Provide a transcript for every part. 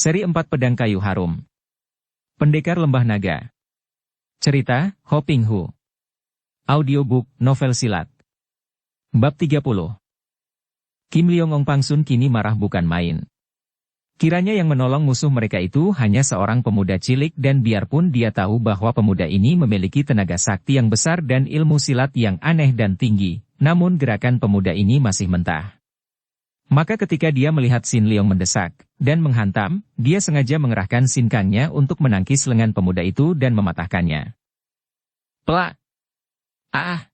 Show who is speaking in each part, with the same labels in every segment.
Speaker 1: Seri 4 Pedang Kayu Harum. Pendekar Lembah Naga. Cerita, Ho Ping Hu. Audiobook, novel silat. Bab 30. Kim Leong Ong Pangsun kini marah bukan main. Kiranya yang menolong musuh mereka itu hanya seorang pemuda cilik dan biarpun dia tahu bahwa pemuda ini memiliki tenaga sakti yang besar dan ilmu silat yang aneh dan tinggi, namun gerakan pemuda ini masih mentah. Maka ketika dia melihat Sin Leong mendesak dan menghantam, dia sengaja mengerahkan sinkangnya untuk menangkis lengan pemuda itu dan mematahkannya. Plak! Ah!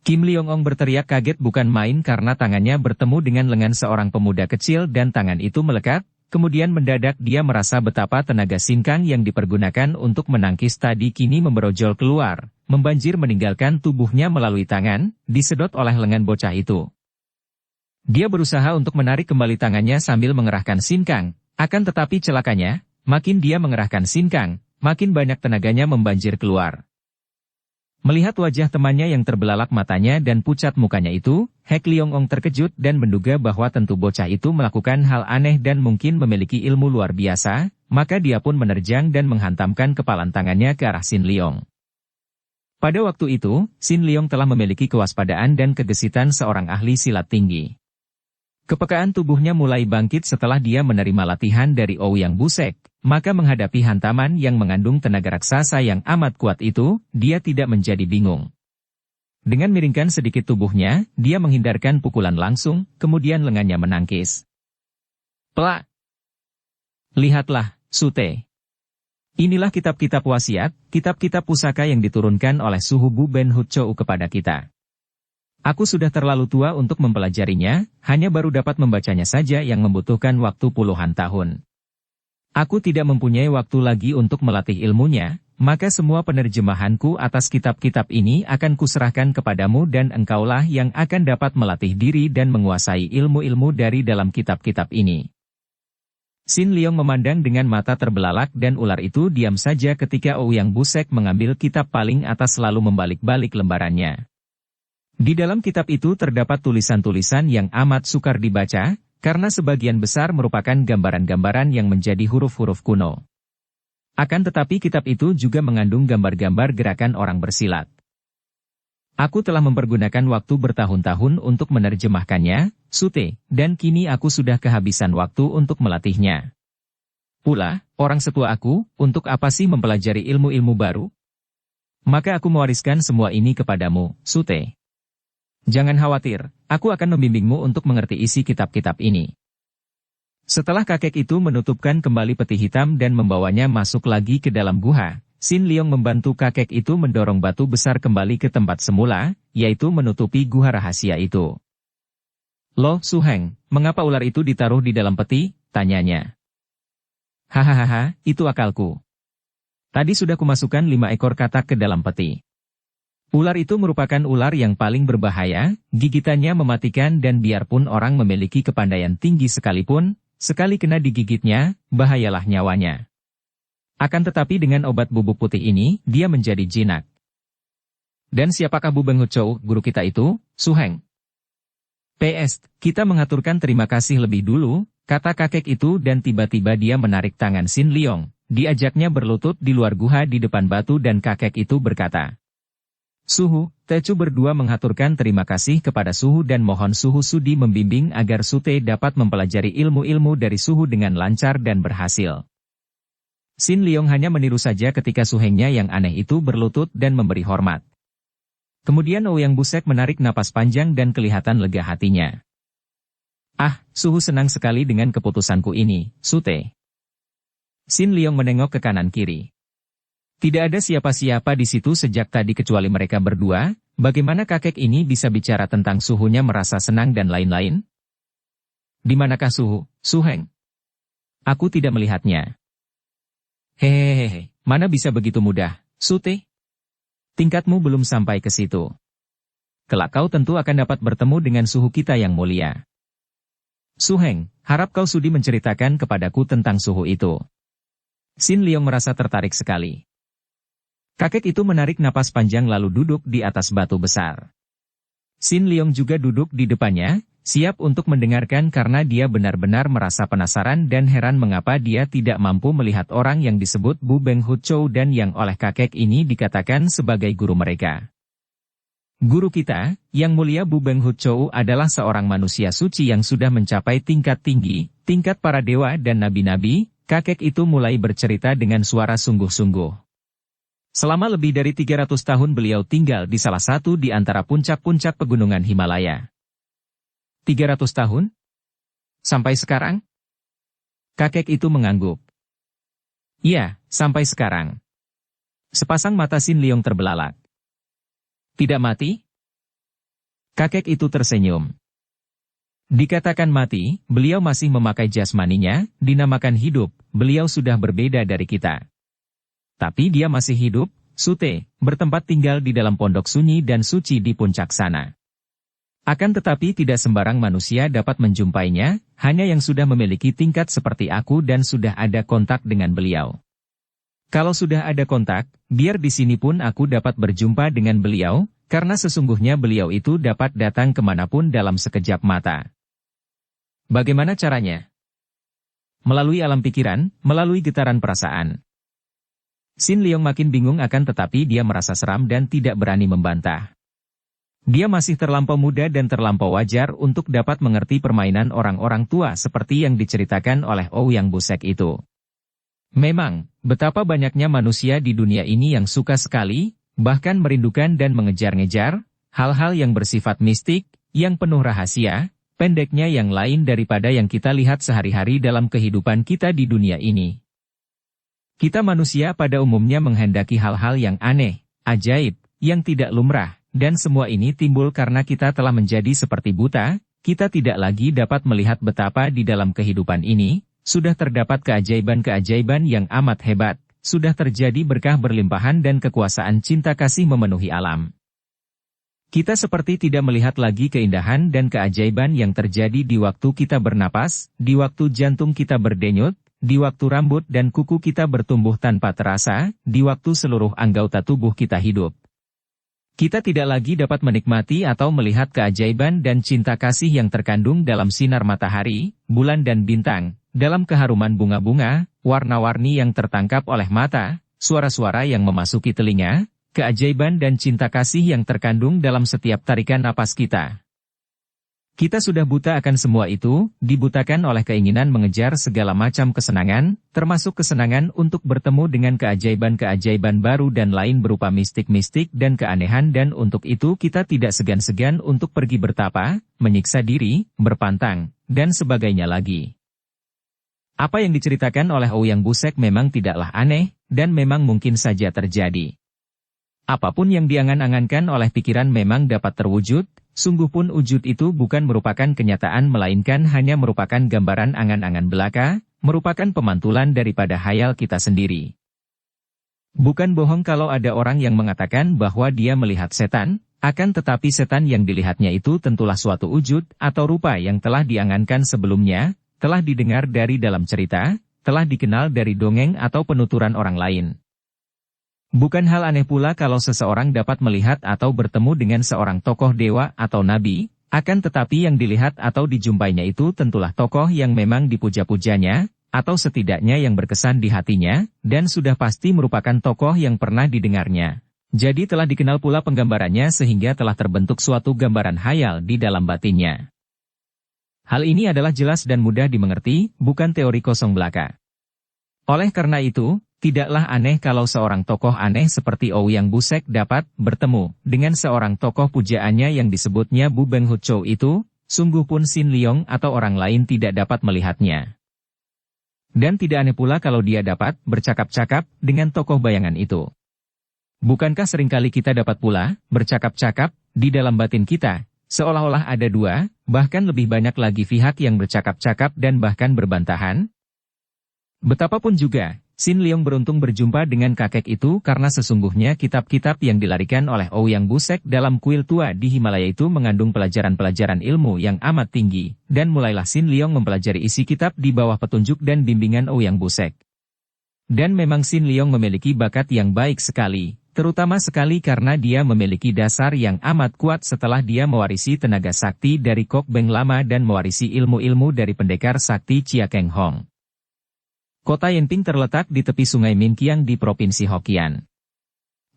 Speaker 1: Kim Leong Ong berteriak kaget bukan main karena tangannya bertemu dengan lengan seorang pemuda kecil dan tangan itu melekat, kemudian mendadak dia merasa betapa tenaga sinkang yang dipergunakan untuk menangkis tadi kini memberojol keluar, membanjir meninggalkan tubuhnya melalui tangan, disedot oleh lengan bocah itu. Dia berusaha untuk menarik kembali tangannya sambil mengerahkan sinkang, akan tetapi celakanya, makin dia mengerahkan sinkang, makin banyak tenaganya membanjir keluar. Melihat wajah temannya yang terbelalak matanya dan pucat mukanya itu, Hek Leong Ong terkejut dan menduga bahwa tentu bocah itu melakukan hal aneh dan mungkin memiliki ilmu luar biasa, maka dia pun menerjang dan menghantamkan kepalan tangannya ke arah Sin Leong. Pada waktu itu, Sin Leong telah memiliki kewaspadaan dan kegesitan seorang ahli silat tinggi. Kepekaan tubuhnya mulai bangkit setelah dia menerima latihan dari Ouyang Busek, maka menghadapi hantaman yang mengandung tenaga raksasa yang amat kuat itu, dia tidak menjadi bingung. Dengan miringkan sedikit tubuhnya, dia menghindarkan pukulan langsung, kemudian lengannya menangkis. Plak! Lihatlah, Sute. Inilah kitab-kitab wasiat, kitab-kitab pusaka yang diturunkan oleh Suhu Bu Ben Hut Chou kepada kita. Aku sudah terlalu tua untuk mempelajarinya, hanya baru dapat membacanya saja yang membutuhkan waktu puluhan tahun. Aku tidak mempunyai waktu lagi untuk melatih ilmunya, maka semua penerjemahanku atas kitab-kitab ini akan kuserahkan kepadamu dan engkaulah yang akan dapat melatih diri dan menguasai ilmu-ilmu dari dalam kitab-kitab ini. Sin Leong memandang dengan mata terbelalak dan ular itu diam saja ketika Ouyang Busek mengambil kitab paling atas lalu membalik-balik lembarannya. Di dalam kitab itu terdapat tulisan-tulisan yang amat sukar dibaca, karena sebagian besar merupakan gambaran-gambaran yang menjadi huruf-huruf kuno. Akan tetapi kitab itu juga mengandung gambar-gambar gerakan orang bersilat. Aku telah mempergunakan waktu bertahun-tahun untuk menerjemahkannya, Sute, dan kini aku sudah kehabisan waktu untuk melatihnya. Pula, orang setua aku, untuk apa sih mempelajari ilmu-ilmu baru? Maka aku mewariskan semua ini kepadamu, Sute. Jangan khawatir, aku akan membimbingmu untuk mengerti isi kitab-kitab ini. Setelah kakek itu menutupkan kembali peti hitam dan membawanya masuk lagi ke dalam gua, Sin Leong membantu kakek itu mendorong batu besar kembali ke tempat semula, yaitu menutupi gua rahasia itu. Lo, Su Heng, mengapa ular itu ditaruh di dalam peti? Tanyanya. Hahaha, itu akalku. Tadi sudah kumasukkan 5 ekor katak ke dalam peti. Ular itu merupakan ular yang paling berbahaya, gigitannya mematikan dan biarpun orang memiliki kepandaian tinggi sekalipun, sekali kena digigitnya, bahayalah nyawanya. Akan tetapi dengan obat bubuk putih ini, dia menjadi jinak. Dan siapakah Bu Beng Hut Chou, guru kita itu, Su Heng? PS, kita mengaturkan terima kasih lebih dulu, kata kakek itu dan tiba-tiba dia menarik tangan Sin Leong, diajaknya berlutut di luar gua di depan batu dan kakek itu berkata, Suhu, Tecu berdua mengaturkan terima kasih kepada Suhu dan mohon Suhu sudi membimbing agar Sute dapat mempelajari ilmu-ilmu dari Suhu dengan lancar dan berhasil. Sin Leong hanya meniru saja ketika suhengnya yang aneh itu berlutut dan memberi hormat. Kemudian Ouyang Busek menarik napas panjang dan kelihatan lega hatinya. Ah, Suhu senang sekali dengan keputusanku ini, Sute. Sin Leong menengok ke kanan kiri. Tidak ada siapa-siapa di situ sejak tadi kecuali mereka berdua, bagaimana kakek ini bisa bicara tentang suhunya merasa senang dan lain-lain? Di manakah Suhu, Su Heng? Aku tidak melihatnya. Hehehe, mana bisa begitu mudah, Sute? Tingkatmu belum sampai ke situ. Kelak kau tentu akan dapat bertemu dengan suhu kita yang mulia. Su Heng, harap kau sudi menceritakan kepadaku tentang suhu itu. Sin Leong merasa tertarik sekali. Kakek itu menarik napas panjang lalu duduk di atas batu besar. Sin Leong juga duduk di depannya, siap untuk mendengarkan karena dia benar-benar merasa penasaran dan heran mengapa dia tidak mampu melihat orang yang disebut Bu Beng Hu Chou dan yang oleh kakek ini dikatakan sebagai guru mereka. Guru kita, Yang Mulia Bu Beng Hu Chou adalah seorang manusia suci yang sudah mencapai tingkat tinggi, tingkat para dewa dan nabi-nabi. Kakek itu mulai bercerita dengan suara sungguh-sungguh. Selama lebih dari 300 tahun beliau tinggal di salah satu di antara puncak-puncak pegunungan Himalaya. 300 tahun? Sampai sekarang? Kakek itu mengangguk. Iya, sampai sekarang. Sepasang mata Sin Leong terbelalak. Tidak mati? Kakek itu tersenyum. Dikatakan mati, beliau masih memakai jasmaninya, dinamakan hidup, beliau sudah berbeda dari kita. Tapi dia masih hidup, Sute, bertempat tinggal di dalam pondok sunyi dan suci di puncak sana. Akan tetapi tidak sembarang manusia dapat menjumpainya, hanya yang sudah memiliki tingkat seperti aku dan sudah ada kontak dengan beliau. Kalau sudah ada kontak, biar di sini pun aku dapat berjumpa dengan beliau, karena sesungguhnya beliau itu dapat datang kemanapun dalam sekejap mata. Bagaimana caranya? Melalui alam pikiran, melalui getaran perasaan. Sin Leong makin bingung akan tetapi dia merasa seram dan tidak berani membantah. Dia masih terlampau muda dan terlampau wajar untuk dapat mengerti permainan orang-orang tua seperti yang diceritakan oleh Ouyang Busek itu. Memang, betapa banyaknya manusia di dunia ini yang suka sekali, bahkan merindukan dan mengejar-ngejar, hal-hal yang bersifat mistik, yang penuh rahasia, pendeknya yang lain daripada yang kita lihat sehari-hari dalam kehidupan kita di dunia ini. Kita manusia pada umumnya menghendaki hal-hal yang aneh, ajaib, yang tidak lumrah, dan semua ini timbul karena kita telah menjadi seperti buta, kita tidak lagi dapat melihat betapa di dalam kehidupan ini, sudah terdapat keajaiban-keajaiban yang amat hebat, sudah terjadi berkah berlimpahan dan kekuasaan cinta kasih memenuhi alam. Kita seperti tidak melihat lagi keindahan dan keajaiban yang terjadi di waktu kita bernapas, di waktu jantung kita berdenyut, di waktu rambut dan kuku kita bertumbuh tanpa terasa, di waktu seluruh anggota tubuh kita hidup. Kita tidak lagi dapat menikmati atau melihat keajaiban dan cinta kasih yang terkandung dalam sinar matahari, bulan dan bintang, dalam keharuman bunga-bunga, warna-warni yang tertangkap oleh mata, suara-suara yang memasuki telinga, keajaiban dan cinta kasih yang terkandung dalam setiap tarikan napas kita. Kita sudah buta akan semua itu, dibutakan oleh keinginan mengejar segala macam kesenangan, termasuk kesenangan untuk bertemu dengan keajaiban-keajaiban baru dan lain berupa mistik-mistik dan keanehan dan untuk itu kita tidak segan-segan untuk pergi bertapa, menyiksa diri, berpantang, dan sebagainya lagi. Apa yang diceritakan oleh Ouyang Busek memang tidaklah aneh, dan memang mungkin saja terjadi. Apapun yang diangan-angankan oleh pikiran memang dapat terwujud, sungguh pun wujud itu bukan merupakan kenyataan melainkan hanya merupakan gambaran angan-angan belaka, merupakan pemantulan daripada hayal kita sendiri. Bukan bohong kalau ada orang yang mengatakan bahwa dia melihat setan, akan tetapi setan yang dilihatnya itu tentulah suatu wujud atau rupa yang telah diangankan sebelumnya, telah didengar dari dalam cerita, telah dikenal dari dongeng atau penuturan orang lain. Bukan hal aneh pula kalau seseorang dapat melihat atau bertemu dengan seorang tokoh dewa atau nabi, akan tetapi yang dilihat atau dijumpainya itu tentulah tokoh yang memang dipuja-pujanya, atau setidaknya yang berkesan di hatinya, dan sudah pasti merupakan tokoh yang pernah didengarnya. Jadi telah dikenal pula penggambarannya sehingga telah terbentuk suatu gambaran hayal di dalam batinnya. Hal ini adalah jelas dan mudah dimengerti, bukan teori kosong belaka. Oleh karena itu, tidaklah aneh kalau seorang tokoh aneh seperti Ouyang Busek dapat bertemu dengan seorang tokoh pujaannya yang disebutnya Bu Beng Hu Chou itu, sungguh pun Sin Leong atau orang lain tidak dapat melihatnya. Dan tidak aneh pula kalau dia dapat bercakap-cakap dengan tokoh bayangan itu. Bukankah seringkali kita dapat pula bercakap-cakap di dalam batin kita, seolah-olah ada dua, bahkan lebih banyak lagi pihak yang bercakap-cakap dan bahkan berbantahan? Betapapun juga, Sin Leong beruntung berjumpa dengan kakek itu karena sesungguhnya kitab-kitab yang dilarikan oleh Ouyang Busek dalam kuil tua di Himalaya itu mengandung pelajaran-pelajaran ilmu yang amat tinggi, dan mulailah Sin Leong mempelajari isi kitab di bawah petunjuk dan bimbingan Ouyang Busek. Dan memang Sin Leong memiliki bakat yang baik sekali, Terutama sekali karena dia memiliki dasar yang amat kuat setelah dia mewarisi tenaga sakti dari Kok Beng Lama dan mewarisi ilmu-ilmu dari pendekar sakti Chia Keng Hong. Kota Yenping terletak di tepi Sungai Minkiang di Provinsi Hokkien.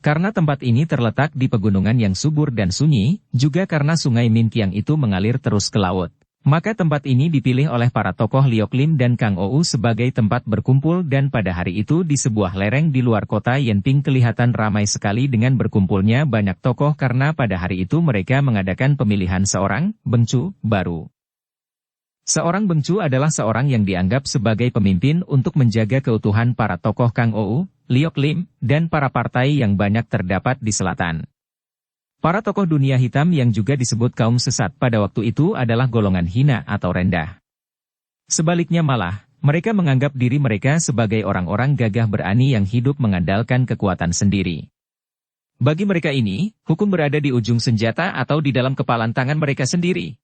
Speaker 1: Karena tempat ini terletak di pegunungan yang subur dan sunyi, juga karena Sungai Minkiang itu mengalir terus ke laut, maka tempat ini dipilih oleh para tokoh Liok Lim dan Kang Ou sebagai tempat berkumpul dan pada hari itu di sebuah lereng di luar kota Yenping kelihatan ramai sekali dengan berkumpulnya banyak tokoh karena pada hari itu mereka mengadakan pemilihan seorang bengcu baru. Seorang bengcu adalah seorang yang dianggap sebagai pemimpin untuk menjaga keutuhan para tokoh Kang Ou, Liok Lim, dan para partai yang banyak terdapat di selatan. Para tokoh dunia hitam yang juga disebut kaum sesat pada waktu itu adalah golongan hina atau rendah. Sebaliknya malah, mereka menganggap diri mereka sebagai orang-orang gagah berani yang hidup mengandalkan kekuatan sendiri. Bagi mereka ini, hukum berada di ujung senjata atau di dalam kepalan tangan mereka sendiri.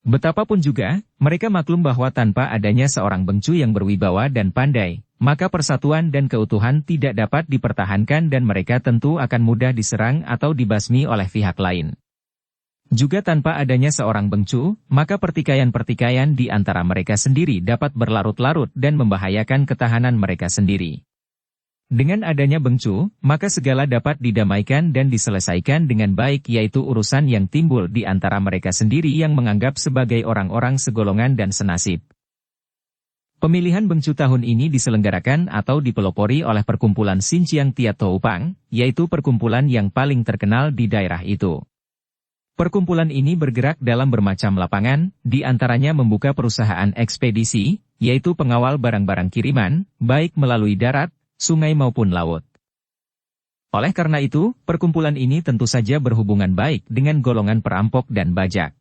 Speaker 1: Betapapun juga, mereka maklum bahwa tanpa adanya seorang bengcu yang berwibawa dan pandai, maka persatuan dan keutuhan tidak dapat dipertahankan dan mereka tentu akan mudah diserang atau dibasmi oleh pihak lain. Juga tanpa adanya seorang bengcu, maka pertikaian-pertikaian di antara mereka sendiri dapat berlarut-larut dan membahayakan ketahanan mereka sendiri. Dengan adanya bengcu, maka segala dapat didamaikan dan diselesaikan dengan baik yaitu urusan yang timbul di antara mereka sendiri yang menganggap sebagai orang-orang segolongan dan senasib. Pemilihan bengcu tahun ini diselenggarakan atau dipelopori oleh perkumpulan Xinjiang Tia Toupang, yaitu perkumpulan yang paling terkenal di daerah itu. Perkumpulan ini bergerak dalam bermacam lapangan, di antaranya membuka perusahaan ekspedisi, yaitu pengawal barang-barang kiriman, baik melalui darat, sungai maupun laut. Oleh karena itu, perkumpulan ini tentu saja berhubungan baik dengan golongan perampok dan bajak.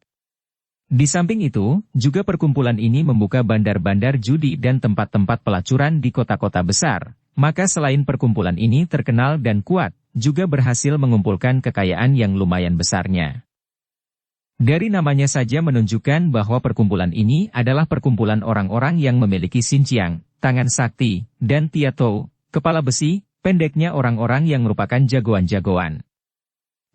Speaker 1: Di samping itu, juga perkumpulan ini membuka bandar-bandar judi dan tempat-tempat pelacuran di kota-kota besar, maka selain perkumpulan ini terkenal dan kuat, juga berhasil mengumpulkan kekayaan yang lumayan besarnya. Dari namanya saja menunjukkan bahwa perkumpulan ini adalah perkumpulan orang-orang yang memiliki Xinjiang, tangan sakti, dan Tiatou, kepala besi, pendeknya orang-orang yang merupakan jagoan-jagoan.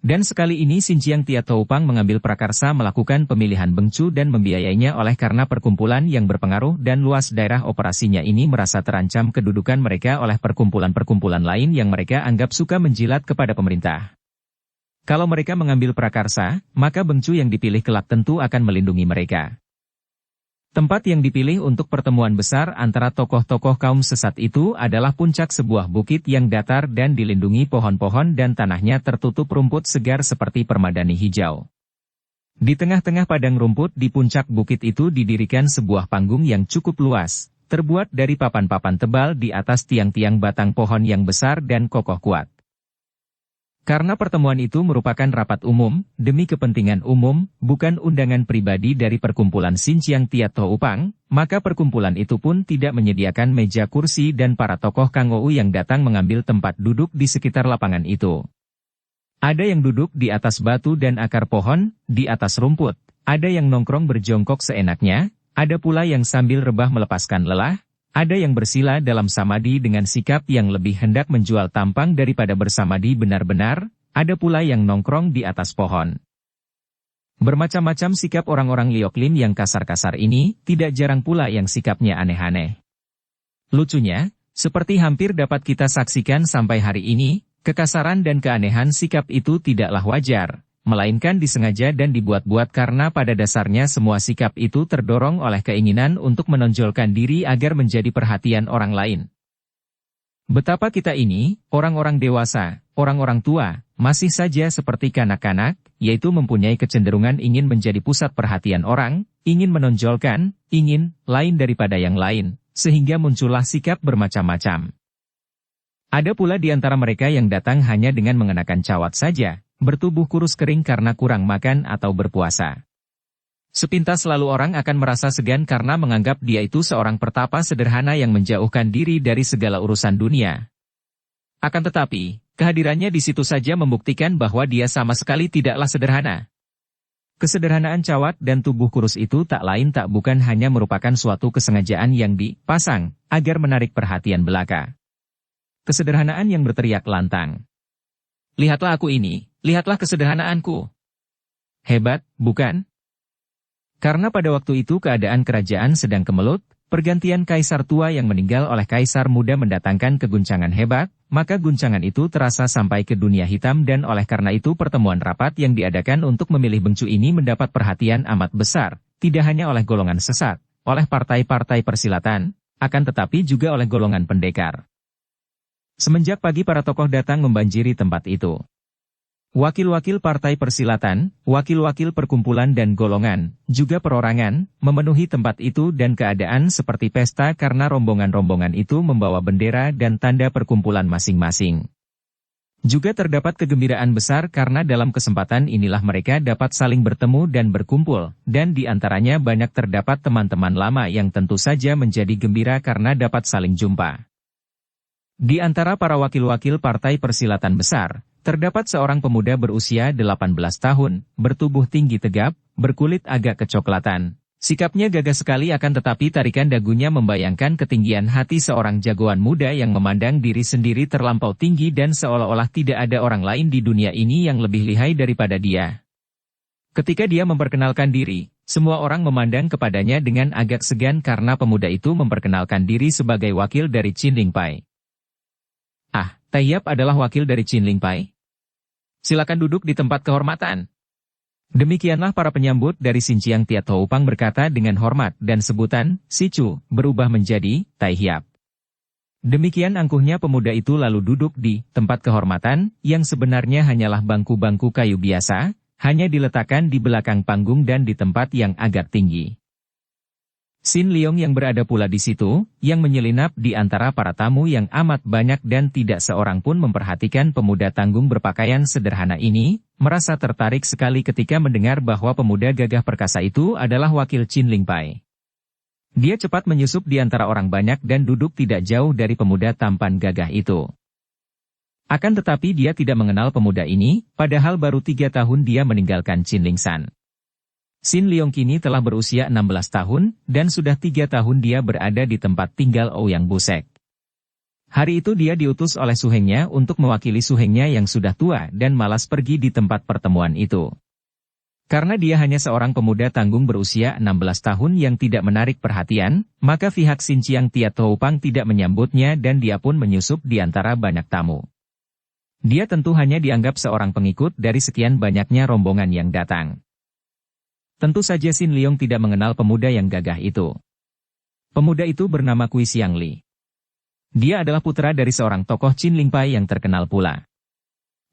Speaker 1: Dan sekali ini Xinjiang Tia Toupang mengambil prakarsa melakukan pemilihan bengcu dan membiayainya oleh karena perkumpulan yang berpengaruh dan luas daerah operasinya ini merasa terancam kedudukan mereka oleh perkumpulan-perkumpulan lain yang mereka anggap suka menjilat kepada pemerintah. Kalau mereka mengambil prakarsa, maka bengcu yang dipilih kelak tentu akan melindungi mereka. Tempat yang dipilih untuk pertemuan besar antara tokoh-tokoh kaum sesat itu adalah puncak sebuah bukit yang datar dan dilindungi pohon-pohon dan tanahnya tertutup rumput segar seperti permadani hijau. Di tengah-tengah padang rumput di puncak bukit itu didirikan sebuah panggung yang cukup luas, terbuat dari papan-papan tebal di atas tiang-tiang batang pohon yang besar dan kokoh kuat. Karena pertemuan itu merupakan rapat umum, demi kepentingan umum, bukan undangan pribadi dari perkumpulan Xinjiang Tia Toupang, maka perkumpulan itu pun tidak menyediakan meja kursi dan para tokoh Kang Ou yang datang mengambil tempat duduk di sekitar lapangan itu. Ada yang duduk di atas batu dan akar pohon, di atas rumput, ada yang nongkrong berjongkok seenaknya, ada pula yang sambil rebah melepaskan lelah, ada yang bersila dalam samadi dengan sikap yang lebih hendak menjual tampang daripada bersamadi benar-benar, ada pula yang nongkrong di atas pohon. Bermacam-macam sikap orang-orang Liok Lim yang kasar-kasar ini, tidak jarang pula yang sikapnya aneh-aneh. Lucunya, seperti hampir dapat kita saksikan sampai hari ini, kekasaran dan keanehan sikap itu tidaklah wajar, melainkan disengaja dan dibuat-buat karena pada dasarnya semua sikap itu terdorong oleh keinginan untuk menonjolkan diri agar menjadi perhatian orang lain. Betapa kita ini, orang-orang dewasa, orang-orang tua, masih saja seperti kanak-kanak, yaitu mempunyai kecenderungan ingin menjadi pusat perhatian orang, ingin menonjolkan, ingin lain daripada yang lain, sehingga muncullah sikap bermacam-macam. Ada pula di antara mereka yang datang hanya dengan mengenakan cawat saja, bertubuh kurus kering karena kurang makan atau berpuasa. Sepintas lalu orang akan merasa segan karena menganggap dia itu seorang pertapa sederhana yang menjauhkan diri dari segala urusan dunia. Akan tetapi, kehadirannya di situ saja membuktikan bahwa dia sama sekali tidaklah sederhana. Kesederhanaan cawat dan tubuh kurus itu tak lain tak bukan hanya merupakan suatu kesengajaan yang dipasang, agar menarik perhatian belaka. Kesederhanaan yang berteriak lantang. lihatlah aku ini, lihatlah kesederhanaanku. Hebat, bukan? Karena pada waktu itu keadaan kerajaan sedang kemelut, pergantian kaisar tua yang meninggal oleh kaisar muda mendatangkan keguncangan hebat, maka guncangan itu terasa sampai ke dunia hitam dan oleh karena itu pertemuan rapat yang diadakan untuk memilih bengcu ini mendapat perhatian amat besar, tidak hanya oleh golongan sesat, oleh partai-partai persilatan, akan tetapi juga oleh golongan pendekar. Semenjak pagi para tokoh datang membanjiri tempat itu. Wakil-wakil partai persilatan, wakil-wakil perkumpulan dan golongan, juga perorangan, memenuhi tempat itu dan keadaan seperti pesta karena rombongan-rombongan itu membawa bendera dan tanda perkumpulan masing-masing. Juga terdapat kegembiraan besar karena dalam kesempatan inilah mereka dapat saling bertemu dan berkumpul, dan di antaranya banyak terdapat teman-teman lama yang tentu saja menjadi gembira karena dapat saling jumpa. Di antara para wakil-wakil partai persilatan besar, terdapat seorang pemuda berusia 18 tahun, bertubuh tinggi tegap, berkulit agak kecoklatan. Sikapnya gagah sekali akan tetapi tarikan dagunya membayangkan ketinggian hati seorang jagoan muda yang memandang diri sendiri terlampau tinggi dan seolah-olah tidak ada orang lain di dunia ini yang lebih lihai daripada dia. Ketika dia memperkenalkan diri, semua orang memandang kepadanya dengan agak segan karena pemuda itu memperkenalkan diri sebagai wakil dari Qin Lingpai. Ah, Tayyap adalah wakil dari Qin Lingpai? Silakan duduk di tempat kehormatan. Demikianlah para penyambut dari Xinjiang Tiat Toupang berkata dengan hormat dan sebutan, Si Chu, berubah menjadi, Tai Hiap. Demikian angkuhnya pemuda itu lalu duduk di tempat kehormatan, yang sebenarnya hanyalah bangku-bangku kayu biasa, hanya diletakkan di belakang panggung dan di tempat yang agak tinggi. Sin Leong yang berada pula di situ, yang menyelinap di antara para tamu yang amat banyak dan tidak seorang pun memperhatikan pemuda tanggung berpakaian sederhana ini, merasa tertarik sekali ketika mendengar bahwa pemuda gagah perkasa itu adalah wakil Qin Lingpai. Dia cepat menyusup di antara orang banyak dan duduk tidak jauh dari pemuda tampan gagah itu. Akan tetapi dia tidak mengenal pemuda ini, padahal baru 3 tahun dia meninggalkan Qin Lingshan. Sin Leong kini telah berusia 16 tahun, dan sudah 3 tahun dia berada di tempat tinggal Ouyang Busek. Hari itu dia diutus oleh suhengnya untuk mewakili suhengnya yang sudah tua dan malas pergi di tempat pertemuan itu. Karena dia hanya seorang pemuda tanggung berusia 16 tahun yang tidak menarik perhatian, maka pihak Xinjiang Tiat Toupang tidak menyambutnya dan dia pun menyusup di antara banyak tamu. Dia tentu hanya dianggap seorang pengikut dari sekian banyaknya rombongan yang datang. Tentu saja Sin Leong tidak mengenal pemuda yang gagah itu. Pemuda itu bernama Kui Xiangli. Dia adalah putra dari seorang tokoh Qin Lingpai yang terkenal pula.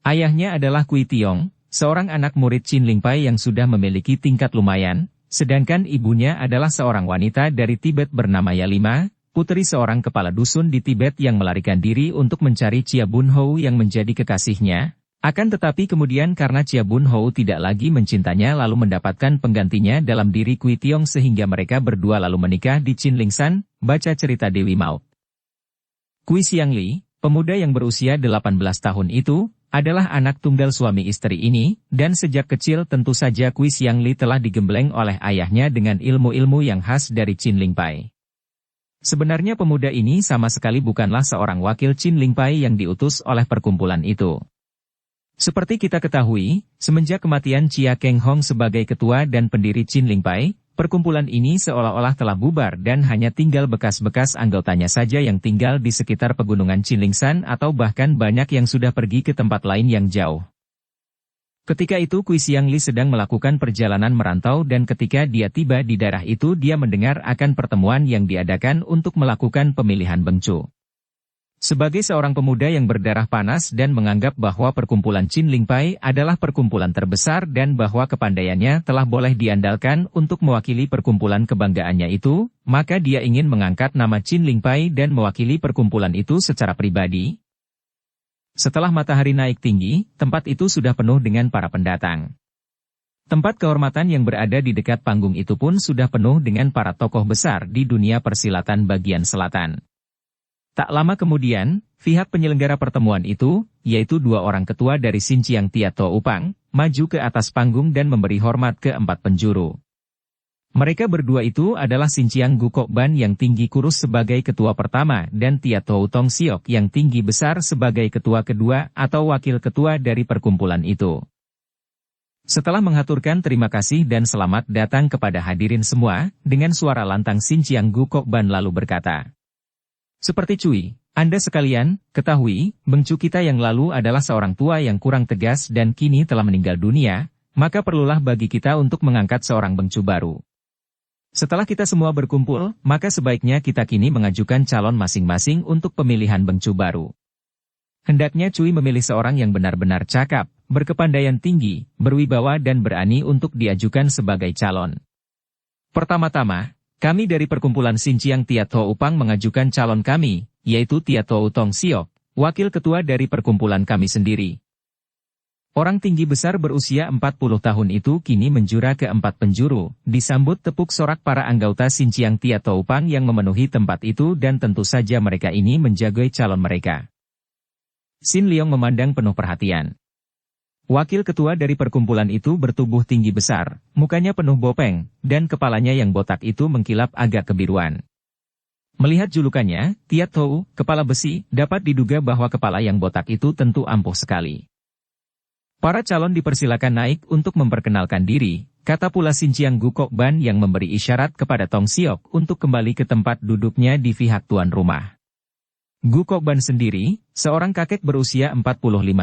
Speaker 1: Ayahnya adalah Kui Tiong, seorang anak murid Qin Lingpai yang sudah memiliki tingkat lumayan, sedangkan ibunya adalah seorang wanita dari Tibet bernama Yalima, putri seorang kepala dusun di Tibet yang melarikan diri untuk mencari Chia Bun Hou yang menjadi kekasihnya. Akan tetapi kemudian karena Chia Bun Hou tidak lagi mencintanya lalu mendapatkan penggantinya dalam diri Kui Tiong sehingga mereka berdua lalu menikah di Qin Lingshan, baca cerita Dewi Mauk. Kui Xiangli, pemuda yang berusia 18 tahun itu, adalah anak tunggal suami istri ini, dan sejak kecil tentu saja Kui Xiangli telah digembleng oleh ayahnya dengan ilmu-ilmu yang khas dari Qin Lingpai. Sebenarnya pemuda ini sama sekali bukanlah seorang wakil Qin Lingpai yang diutus oleh perkumpulan itu. Seperti kita ketahui, semenjak kematian Chia Keng Hong sebagai ketua dan pendiri Qin Lingpai, perkumpulan ini seolah-olah telah bubar dan hanya tinggal bekas-bekas anggotanya saja yang tinggal di sekitar pegunungan Qin Lingshan atau bahkan banyak yang sudah pergi ke tempat lain yang jauh. Ketika itu Kui Xiangli sedang melakukan perjalanan merantau dan ketika dia tiba di daerah itu dia mendengar akan pertemuan yang diadakan untuk melakukan pemilihan bengcu. Sebagai seorang pemuda yang berdarah panas dan menganggap bahwa perkumpulan Qin Lingpai adalah perkumpulan terbesar dan bahwa kepandaiannya telah boleh diandalkan untuk mewakili perkumpulan kebanggaannya itu, maka dia ingin mengangkat nama Qin Lingpai dan mewakili perkumpulan itu secara pribadi. Setelah matahari naik tinggi, tempat itu sudah penuh dengan para pendatang. Tempat kehormatan yang berada di dekat panggung itu pun sudah penuh dengan para tokoh besar di dunia persilatan bagian selatan. Tak lama kemudian, pihak penyelenggara pertemuan itu, yaitu 2 orang ketua dari Xinjiang Tiat Toupang, maju ke atas panggung dan memberi hormat ke 4 penjuru. Mereka berdua itu adalah Xinjiang Gukok Ban yang tinggi kurus sebagai ketua pertama dan Tia Tou Tong Siok yang tinggi besar sebagai ketua kedua atau wakil ketua dari perkumpulan itu. Setelah mengaturkan terima kasih dan selamat datang kepada hadirin semua, dengan suara lantang Xinjiang Gukok Ban lalu berkata, "Seperti Cui, Anda sekalian, ketahui, bengcu kita yang lalu adalah seorang tua yang kurang tegas dan kini telah meninggal dunia, maka perlulah bagi kita untuk mengangkat seorang bengcu baru. Setelah kita semua berkumpul, maka sebaiknya kita kini mengajukan calon masing-masing untuk pemilihan bengcu baru. Hendaknya Cui memilih seorang yang benar-benar cakap, berkepandaian tinggi, berwibawa dan berani untuk diajukan sebagai calon. Pertama-tama, kami dari perkumpulan Xinjiang Tia Tou Upang mengajukan calon kami, yaitu Tia Tou Tong Siok, wakil ketua dari perkumpulan kami sendiri." Orang tinggi besar berusia 40 tahun itu kini menjura ke 4 penjuru, disambut tepuk sorak para anggota Xinjiang Tia Tou Upang yang memenuhi tempat itu dan tentu saja mereka ini menjagai calon mereka. Xin Liong memandang penuh perhatian. Wakil ketua dari perkumpulan itu bertubuh tinggi besar, mukanya penuh bopeng, dan kepalanya yang botak itu mengkilap agak kebiruan. Melihat julukannya, Tia Tou, kepala besi, dapat diduga bahwa kepala yang botak itu tentu ampuh sekali. Para calon dipersilakan naik untuk memperkenalkan diri, kata pula Xinjiang Gukok Ban yang memberi isyarat kepada Tong Siok untuk kembali ke tempat duduknya di pihak tuan rumah. Gukok Ban sendiri, seorang kakek berusia 45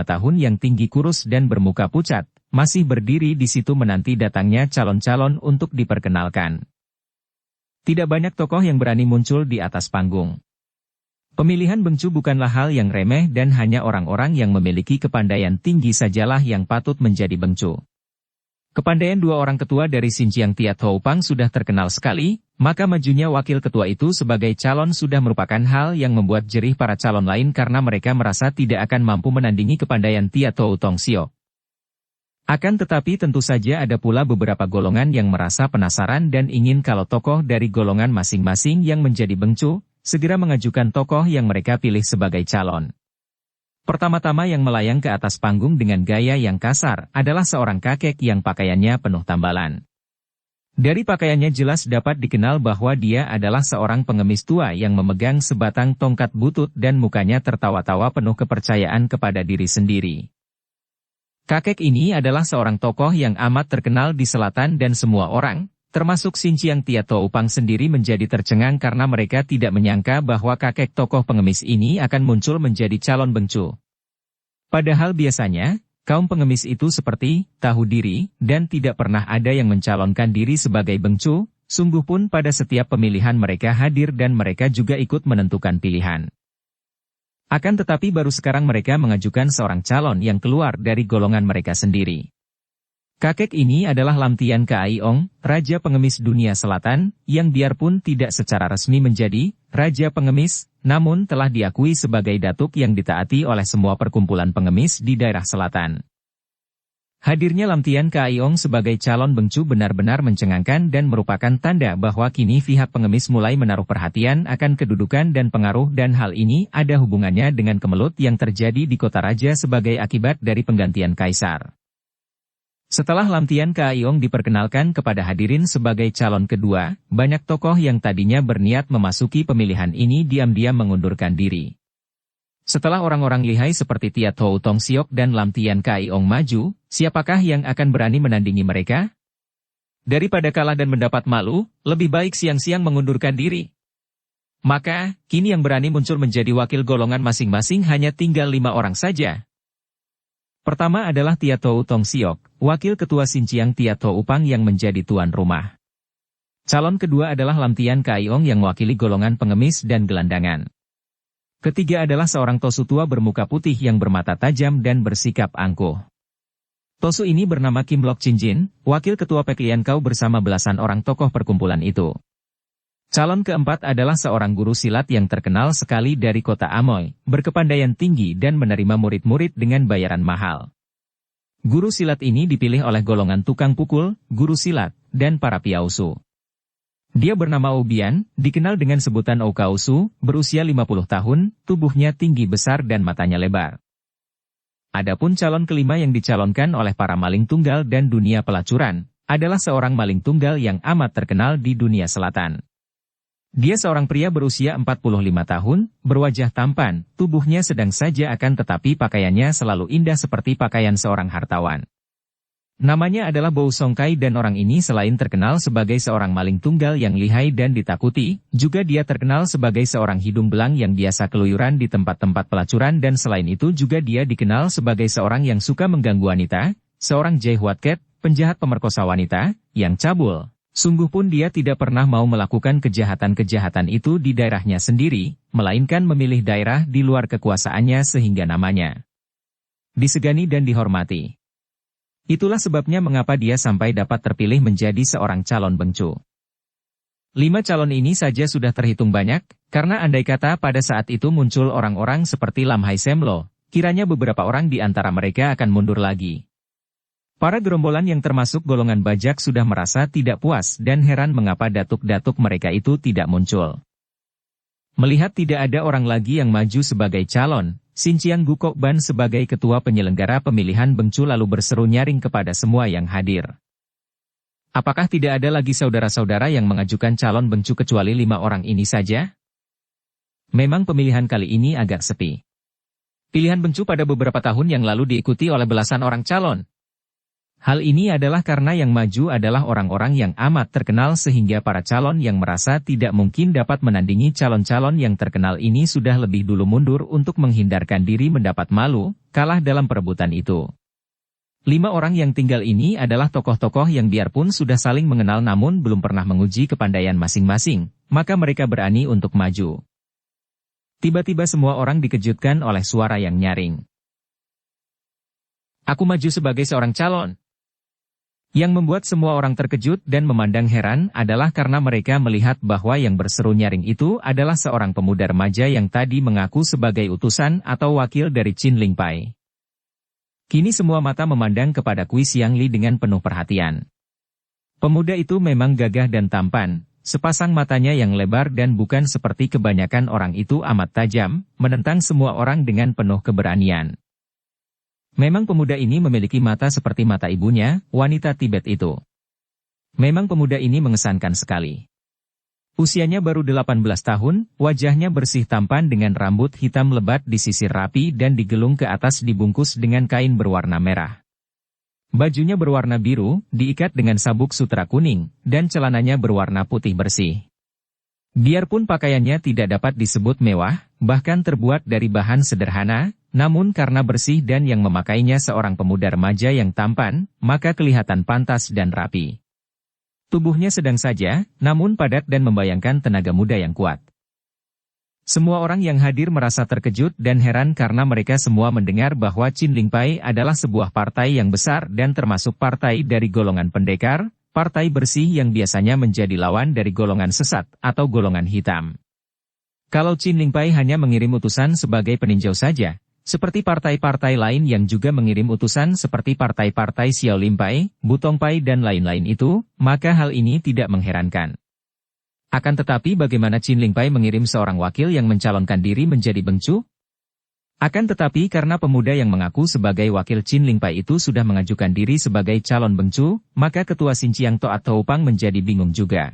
Speaker 1: tahun yang tinggi kurus dan bermuka pucat, masih berdiri di situ menanti datangnya calon-calon untuk diperkenalkan. Tidak banyak tokoh yang berani muncul di atas panggung. Pemilihan bengcu bukanlah hal yang remeh dan hanya orang-orang yang memiliki kepandaian tinggi sajalah yang patut menjadi bengcu. Kepandaian dua orang ketua dari Xinjiang Tia Tou Upang sudah terkenal sekali, maka majunya wakil ketua itu sebagai calon sudah merupakan hal yang membuat jerih para calon lain karena mereka merasa tidak akan mampu menandingi kepandaian Tia Tou Tong Siok. Akan tetapi tentu saja ada pula beberapa golongan yang merasa penasaran dan ingin kalau tokoh dari golongan masing-masing yang menjadi bengcu, segera mengajukan tokoh yang mereka pilih sebagai calon. Pertama-tama yang melayang ke atas panggung dengan gaya yang kasar adalah seorang kakek yang pakaiannya penuh tambalan. Dari pakaiannya jelas dapat dikenal bahwa dia adalah seorang pengemis tua yang memegang sebatang tongkat butut dan mukanya tertawa-tawa penuh kepercayaan kepada diri sendiri. Kakek ini adalah seorang tokoh yang amat terkenal di selatan dan semua orang, termasuk Xinjiang Tia Tou Upang sendiri menjadi tercengang karena mereka tidak menyangka bahwa kakek tokoh pengemis ini akan muncul menjadi calon bengcu. Padahal biasanya, kaum pengemis itu seperti tahu diri dan tidak pernah ada yang mencalonkan diri sebagai bengcu, sungguh pun pada setiap pemilihan mereka hadir dan mereka juga ikut menentukan pilihan. Akan tetapi baru sekarang mereka mengajukan seorang calon yang keluar dari golongan mereka sendiri. Kakek ini adalah Lam Tian Kaiong, Raja Pengemis Dunia Selatan, yang biarpun tidak secara resmi menjadi Raja Pengemis, namun telah diakui sebagai datuk yang ditaati oleh semua perkumpulan pengemis di daerah selatan. Hadirnya Lam Tian Kaiong sebagai calon bengcu benar-benar mencengangkan dan merupakan tanda bahwa kini pihak pengemis mulai menaruh perhatian akan kedudukan dan pengaruh dan hal ini ada hubungannya dengan kemelut yang terjadi di kota raja sebagai akibat dari penggantian kaisar. Setelah Lam Tian Kaiong diperkenalkan kepada hadirin sebagai calon kedua, banyak tokoh yang tadinya berniat memasuki pemilihan ini diam-diam mengundurkan diri. Setelah orang-orang lihai seperti Tia Tou Tong Siok dan Lam Tian Kaiong maju, siapakah yang akan berani menandingi mereka? Daripada kalah dan mendapat malu, lebih baik siang-siang mengundurkan diri. Maka, kini yang berani muncul menjadi wakil golongan masing-masing hanya tinggal 5 orang saja. Pertama adalah Tia Tou Tong Siok, wakil ketua Xinjiang Tia Tou Upang yang menjadi tuan rumah. Calon kedua adalah Lam Tian Kaiong yang mewakili golongan pengemis dan gelandangan. Ketiga adalah seorang tosu tua bermuka putih yang bermata tajam dan bersikap angkuh. Tosu ini bernama Kim Lok Chin Jin, wakil ketua Peklian Kau bersama belasan orang tokoh perkumpulan itu. Calon keempat adalah seorang guru silat yang terkenal sekali dari kota Amoy, berkepandaian tinggi dan menerima murid-murid dengan bayaran mahal. Guru silat ini dipilih oleh golongan tukang pukul, guru silat, dan para piausu. Dia bernama Obian, dikenal dengan sebutan Okausu, berusia 50 tahun, tubuhnya tinggi besar dan matanya lebar. Adapun calon kelima yang dicalonkan oleh para maling tunggal dan dunia pelacuran, adalah seorang maling tunggal yang amat terkenal di dunia selatan. Dia seorang pria berusia 45 tahun, berwajah tampan, tubuhnya sedang saja akan tetapi pakaiannya selalu indah seperti pakaian seorang hartawan. Namanya adalah Bou Songkai dan orang ini selain terkenal sebagai seorang maling tunggal yang lihai dan ditakuti, juga dia terkenal sebagai seorang hidung belang yang biasa keluyuran di tempat-tempat pelacuran dan selain itu juga dia dikenal sebagai seorang yang suka mengganggu wanita, seorang Jaihuatket, penjahat pemerkosa wanita, yang cabul. Sungguh pun dia tidak pernah mau melakukan kejahatan-kejahatan itu di daerahnya sendiri, melainkan memilih daerah di luar kekuasaannya sehingga namanya disegani dan dihormati. Itulah sebabnya mengapa dia sampai dapat terpilih menjadi seorang calon bengcu. 5 calon ini saja sudah terhitung banyak, karena andai kata pada saat itu muncul orang-orang seperti Lam Hai Semlo, kiranya beberapa orang di antara mereka akan mundur lagi. Para gerombolan yang termasuk golongan bajak sudah merasa tidak puas dan heran mengapa datuk-datuk mereka itu tidak muncul. Melihat tidak ada orang lagi yang maju sebagai calon, Xinjiang Gukok Ban sebagai ketua penyelenggara pemilihan bengcu lalu berseru nyaring kepada semua yang hadir. Apakah tidak ada lagi saudara-saudara yang mengajukan calon bengcu kecuali 5 orang ini saja? Memang pemilihan kali ini agak sepi. Pilihan bengcu pada beberapa tahun yang lalu diikuti oleh belasan orang calon. Hal ini adalah karena yang maju adalah orang-orang yang amat terkenal sehingga para calon yang merasa tidak mungkin dapat menandingi calon-calon yang terkenal ini sudah lebih dulu mundur untuk menghindarkan diri mendapat malu, kalah dalam perebutan itu. 5 orang yang tinggal ini adalah tokoh-tokoh yang biarpun sudah saling mengenal namun belum pernah menguji kepandaian masing-masing, maka mereka berani untuk maju. Tiba-tiba semua orang dikejutkan oleh suara yang nyaring. Aku maju sebagai seorang calon. Yang membuat semua orang terkejut dan memandang heran adalah karena mereka melihat bahwa yang berseru nyaring itu adalah seorang pemuda remaja yang tadi mengaku sebagai utusan atau wakil dari Qin Lingpai. Kini semua mata memandang kepada Kui Xiangli dengan penuh perhatian. Pemuda itu memang gagah dan tampan, sepasang matanya yang lebar dan bukan seperti kebanyakan orang itu amat tajam, menentang semua orang dengan penuh keberanian. Memang pemuda ini memiliki mata seperti mata ibunya, wanita Tibet itu. Memang pemuda ini mengesankan sekali. Usianya baru 18 tahun, wajahnya bersih tampan dengan rambut hitam lebat disisir rapi dan digelung ke atas dibungkus dengan kain berwarna merah. Bajunya berwarna biru, diikat dengan sabuk sutra kuning, dan celananya berwarna putih bersih. Biarpun pakaiannya tidak dapat disebut mewah, bahkan terbuat dari bahan sederhana, namun karena bersih dan yang memakainya seorang pemuda remaja yang tampan, maka kelihatan pantas dan rapi. Tubuhnya sedang saja, namun padat dan membayangkan tenaga muda yang kuat. Semua orang yang hadir merasa terkejut dan heran karena mereka semua mendengar bahwa Qin Lingpai adalah sebuah partai yang besar dan termasuk partai dari golongan pendekar, partai bersih yang biasanya menjadi lawan dari golongan sesat atau golongan hitam. Kalau Qin Lingpai hanya mengirim utusan sebagai peninjau saja, seperti partai-partai lain yang juga mengirim utusan seperti partai-partai Xiao Limpai, Butongpai dan lain-lain itu, maka hal ini tidak mengherankan. Akan tetapi bagaimana Qin Lingpai mengirim seorang wakil yang mencalonkan diri menjadi bengcu? Akan tetapi karena pemuda yang mengaku sebagai wakil Qin Lingpai itu sudah mengajukan diri sebagai calon bengcu, maka ketua Xinjiang Toat Toupang menjadi bingung juga.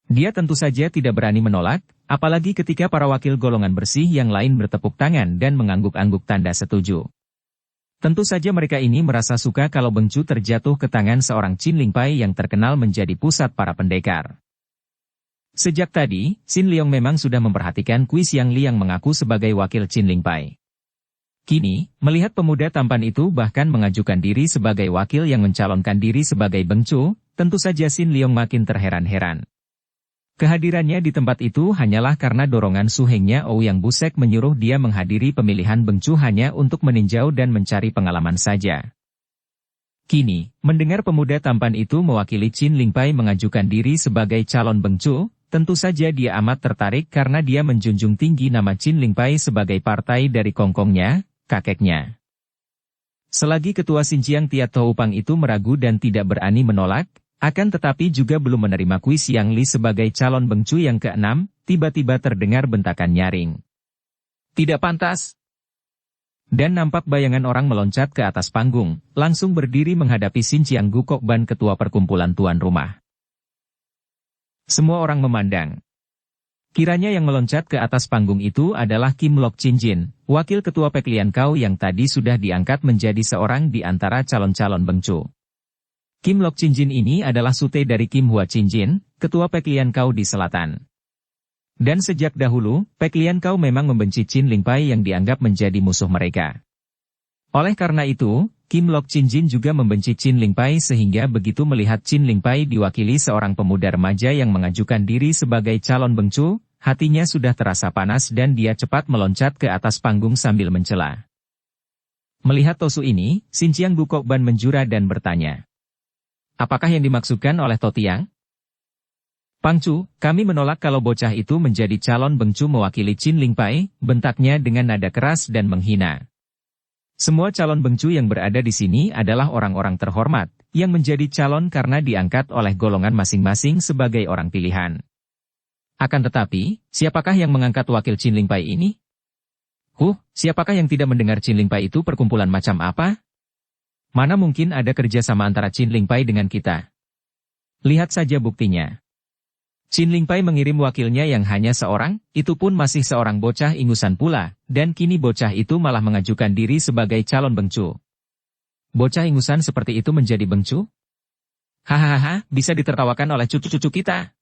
Speaker 1: Dia tentu saja tidak berani menolak, apalagi ketika para wakil golongan bersih yang lain bertepuk tangan dan mengangguk-angguk tanda setuju. Tentu saja mereka ini merasa suka kalau bengcu terjatuh ke tangan seorang Qin Lingpai yang terkenal menjadi pusat para pendekar. Sejak tadi, Xin Liong memang sudah memperhatikan Kui Xiangli yang mengaku sebagai wakil Qin Lingpai. Kini, melihat pemuda tampan itu bahkan mengajukan diri sebagai wakil yang mencalonkan diri sebagai bengcu, tentu saja Xin Liong makin terheran-heran. Kehadirannya di tempat itu hanyalah karena dorongan suhengnya Ouyang Busek menyuruh dia menghadiri pemilihan bengcu hanya untuk meninjau dan mencari pengalaman saja. Kini, mendengar pemuda tampan itu mewakili Qin Lingpai mengajukan diri sebagai calon bengcu, tentu saja dia amat tertarik karena dia menjunjung tinggi nama Qin Lingpai sebagai partai dari kongkongnya, kakeknya. Selagi ketua Xinjiang Tiat Toupang itu meragu dan tidak berani menolak, akan tetapi juga belum menerima Kui Xiangli sebagai calon bengcu yang ke-6, tiba-tiba terdengar bentakan nyaring. Tidak pantas. Dan nampak bayangan orang meloncat ke atas panggung, langsung berdiri menghadapi Sin Chiang Gukok Ban ketua perkumpulan tuan rumah. Semua orang memandang. Kiranya yang meloncat ke atas panggung itu adalah Kim Lok Chin Jin, wakil ketua Pek Lian Kau yang tadi sudah diangkat menjadi seorang di antara calon-calon bengcu. Kim Lok Chin Jin ini adalah sute dari Kim Hua Chin Jin, ketua Pek Lian Kau di selatan. Dan sejak dahulu, Pek Lian Kau memang membenci Chin Ling Pai yang dianggap menjadi musuh mereka. Oleh karena itu, Kim Lok Chin Jin juga membenci Chin Ling Pai sehingga begitu melihat Chin Ling Pai diwakili seorang pemuda remaja yang mengajukan diri sebagai calon bengcu, hatinya sudah terasa panas dan dia cepat meloncat ke atas panggung sambil mencela. Melihat Tosu ini, Sin Chiang Gukok Ban menjura dan bertanya. Apakah yang dimaksudkan oleh Totiang? Pangcu, kami menolak kalau bocah itu menjadi calon bengcu mewakili Chin Ling Pai, bentaknya dengan nada keras dan menghina. Semua calon bengcu yang berada di sini adalah orang-orang terhormat, yang menjadi calon karena diangkat oleh golongan masing-masing sebagai orang pilihan. Akan tetapi, siapakah yang mengangkat wakil Chin Ling Pai ini? Siapakah yang tidak mendengar Chin Ling Pai itu perkumpulan macam apa? Mana mungkin ada kerjasama antara Chin Ling Pai dengan kita? Lihat saja buktinya. Chin Ling Pai mengirim wakilnya yang hanya seorang, itu pun masih seorang bocah ingusan pula, dan kini bocah itu malah mengajukan diri sebagai calon bengcu. Bocah ingusan seperti itu menjadi bengcu? Hahaha, bisa ditertawakan oleh cucu-cucu kita.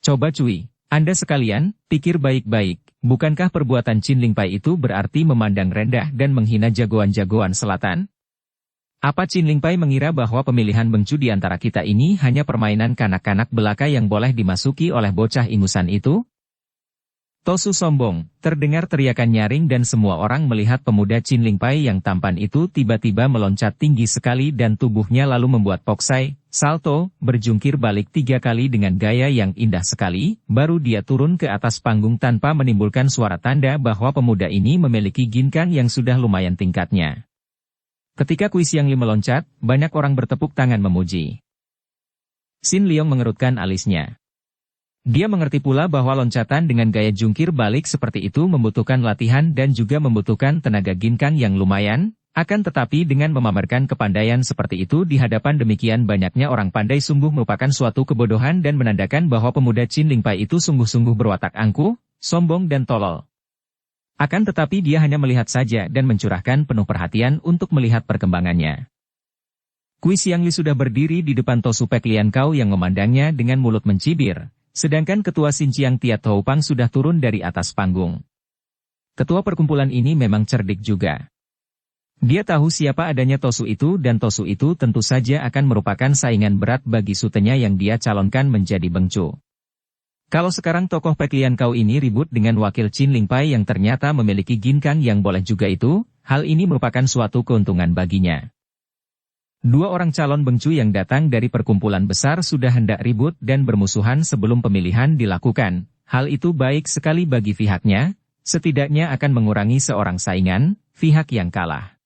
Speaker 1: Coba cuy, Anda sekalian, pikir baik-baik, bukankah perbuatan Chin Ling Pai itu berarti memandang rendah dan menghina jagoan-jagoan selatan? Apa Chin Ling Pai mengira bahwa pemilihan bengcu di antara kita ini hanya permainan kanak-kanak belaka yang boleh dimasuki oleh bocah ingusan itu? Tosu sombong, terdengar teriakan nyaring dan semua orang melihat pemuda Chin Ling Pai yang tampan itu tiba-tiba meloncat tinggi sekali dan tubuhnya lalu membuat poksai, salto, berjungkir balik 3 kali dengan gaya yang indah sekali, baru dia turun ke atas panggung tanpa menimbulkan suara tanda bahwa pemuda ini memiliki ginkang yang sudah lumayan tingkatnya. Ketika Kui Xiang Li meloncat, banyak orang bertepuk tangan memuji. Sin Liong mengerutkan alisnya. Dia mengerti pula bahwa loncatan dengan gaya jungkir balik seperti itu membutuhkan latihan dan juga membutuhkan tenaga ginkang yang lumayan, akan tetapi dengan memamerkan kepandaian seperti itu di hadapan demikian banyaknya orang pandai sungguh merupakan suatu kebodohan dan menandakan bahwa pemuda Chin Ling Pai itu sungguh-sungguh berwatak angkuh, sombong dan tolol. Akan tetapi dia hanya melihat saja dan mencurahkan penuh perhatian untuk melihat perkembangannya. Kui Xiang Li sudah berdiri di depan Tosu Pek Lian Kau yang memandangnya dengan mulut mencibir, sedangkan ketua Sin Chiang Tiat Hou Pang sudah turun dari atas panggung. Ketua perkumpulan ini memang cerdik juga. Dia tahu siapa adanya Tosu itu dan Tosu itu tentu saja akan merupakan saingan berat bagi sutenya yang dia calonkan menjadi bengcu. Kalau sekarang tokoh Pek Lian Kau ini ribut dengan wakil Chin Ling Pai yang ternyata memiliki ginkang yang boleh juga itu, hal ini merupakan suatu keuntungan baginya. 2 orang calon bengcu yang datang dari perkumpulan besar sudah hendak ribut dan bermusuhan sebelum pemilihan dilakukan. Hal itu baik sekali bagi pihaknya, setidaknya akan mengurangi seorang saingan, pihak yang kalah.